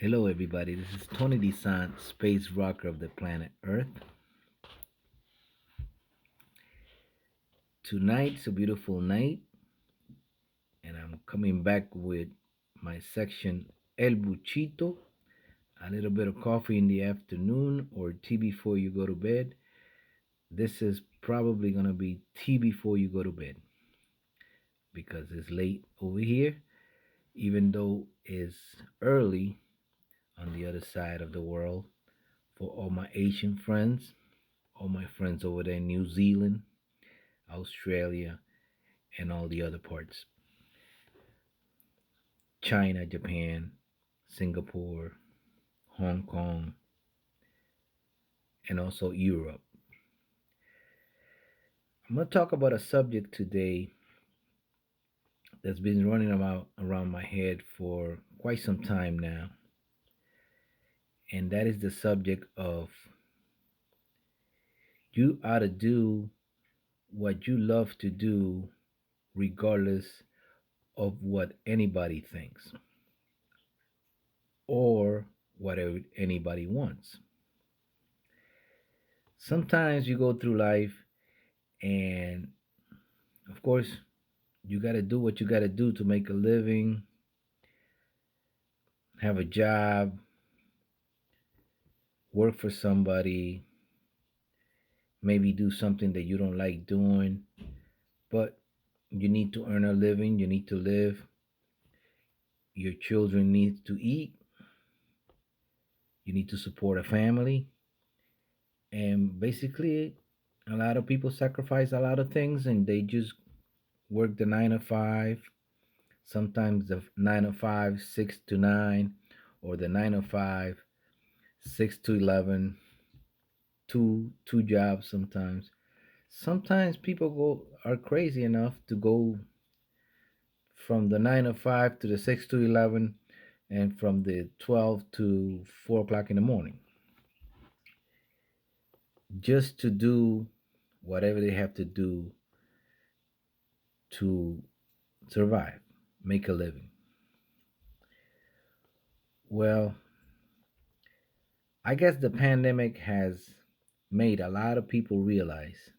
Hello, everybody. This is Tony Dizant, space rocker of the planet Earth. Tonight's a beautiful night, and I'm coming back with my section El Buchito, a little bit of coffee in the afternoon or tea before you go to bed. This is probably going to be tea before you go to bed because it's late over here, even though it's early on the other side of the world for all my Asian friends, all my friends over there in New Zealand, Australia, and all the other parts. China, Japan, Singapore, Hong Kong, and also Europe. I'm going to talk about a subject today that's been running around my head for quite some time now, and that is the subject of you ought to do what you love to do regardless of what anybody thinks or whatever anybody wants. Sometimes you go through life and of course you got to do what you got to do to make a living, have a job, work for somebody, maybe do something that you don't like doing, but you need to earn a living, you need to live, your children need to eat, you need to support a family, and basically a lot of people sacrifice a lot of things and they just work the 9 to 5, sometimes the 9 to 5 6 to 9, or the 9 to 5 6 to 11, two jobs sometimes. Sometimes people go are crazy enough to go from the 9 to 5 to the 6 to 11 and from the 12 to 4 o'clock in the morning just to do whatever they have to do to survive, make a living. Well, I guess the pandemic has made a lot of people realize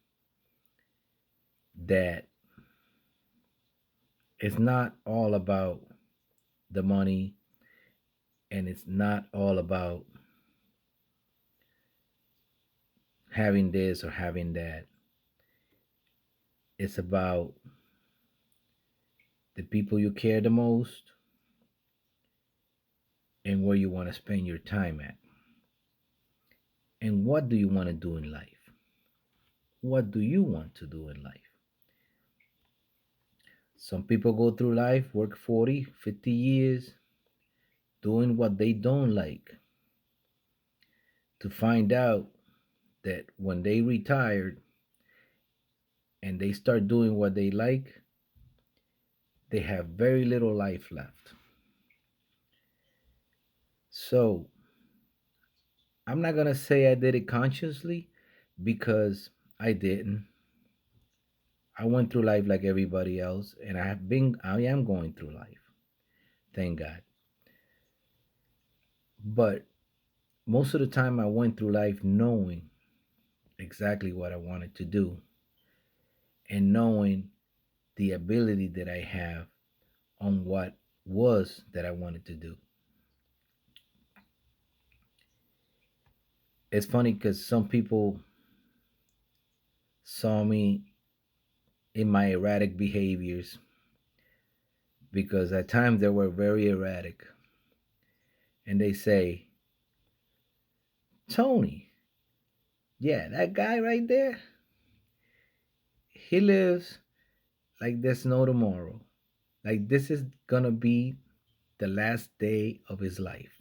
that it's not all about the money and it's not all about having this or having that. It's about the people you care the most and where you want to spend your time at. And what do you want to do in life? What do you want to do in life? Some people go through life, work 40, 50 years doing what they don't like to find out that when they retired and they start doing what they like, they have very little life left. So I'm not going to say I did it consciously because I didn't. I went through life like everybody else, and I am going through life. Thank God. But most of the time, I went through life knowing exactly what I wanted to do and knowing the ability that I have on what was that I wanted to do. It's funny because some people saw me in my erratic behaviors because at times they were very erratic. And they say, Tony, yeah, that guy right there, he lives like there's no tomorrow. Like this is gonna be the last day of his life.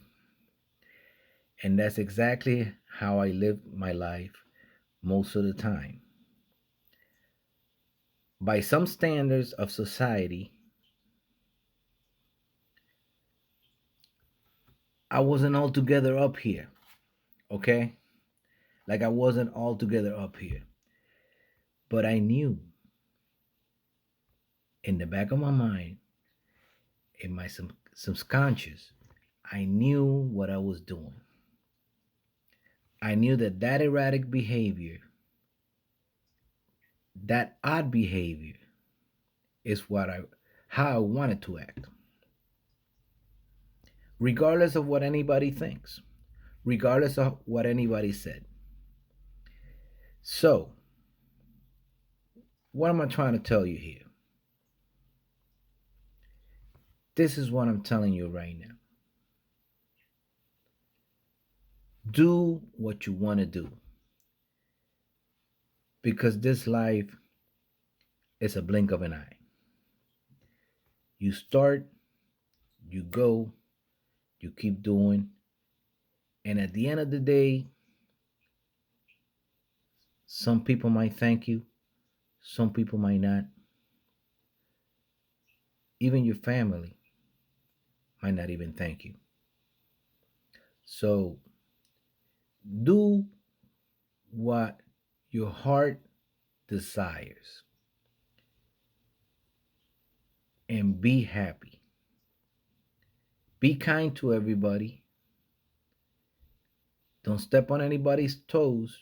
And that's exactly how I live my life most of the time. By some standards of society, I wasn't altogether up here, okay? Like I wasn't altogether up here. But I knew in the back of my mind, in my subconscious, I knew what I was doing. I knew that that erratic behavior, that odd behavior, is what I how I wanted to act, regardless of what anybody thinks, regardless of what anybody said. So, what am I trying to tell you here? This is what I'm telling you right now. Do what you want to do because this life is a blink of an eye. You start, you go, you keep doing, and at the end of the day, some people might thank you, some people might not. Even your family might not even thank you. So do what your heart desires and be happy. Be kind to everybody. Don't step on anybody's toes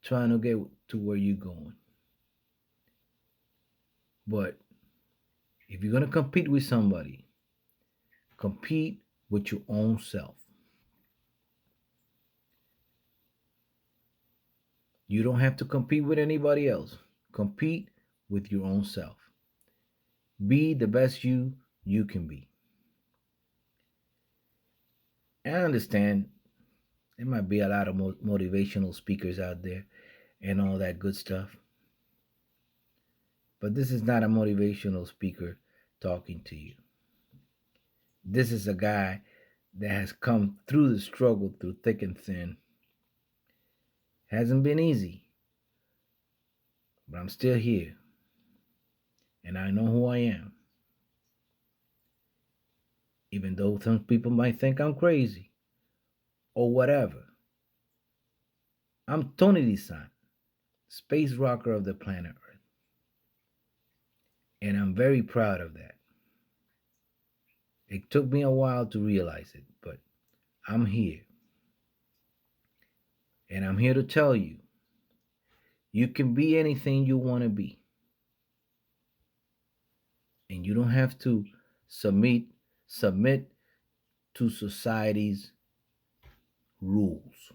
trying to get to where you're going. But if you're going to compete with somebody, compete with your own self. You don't have to compete with anybody else. Compete with your own self. Be the best you can be. And I understand there might be a lot of motivational speakers out there and all that good stuff. But this is not a motivational speaker talking to you. This is a guy that has come through the struggle through thick and thin. Hasn't been easy, but I'm still here. And I know who I am. Even though some people might think I'm crazy or whatever. I'm Tony Dizant, space rocker of the planet Earth. And I'm very proud of that. It took me a while to realize it, but I'm here. And I'm here to tell you you can be anything you want to be. And you don't have to submit to society's rules.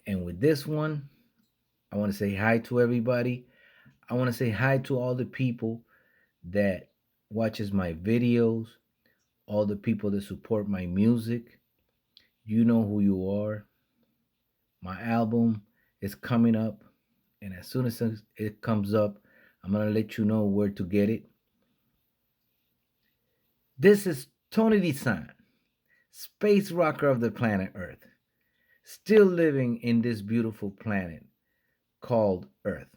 And with this one, I want to say hi to everybody. I want to say hi to all the people that watches my videos, all the people that support my music. You know who you are. My album is coming up, and as soon as it comes up, I'm going to let you know where to get it. This is Tony Dizant, space rocker of the planet Earth, still living in this beautiful planet called Earth.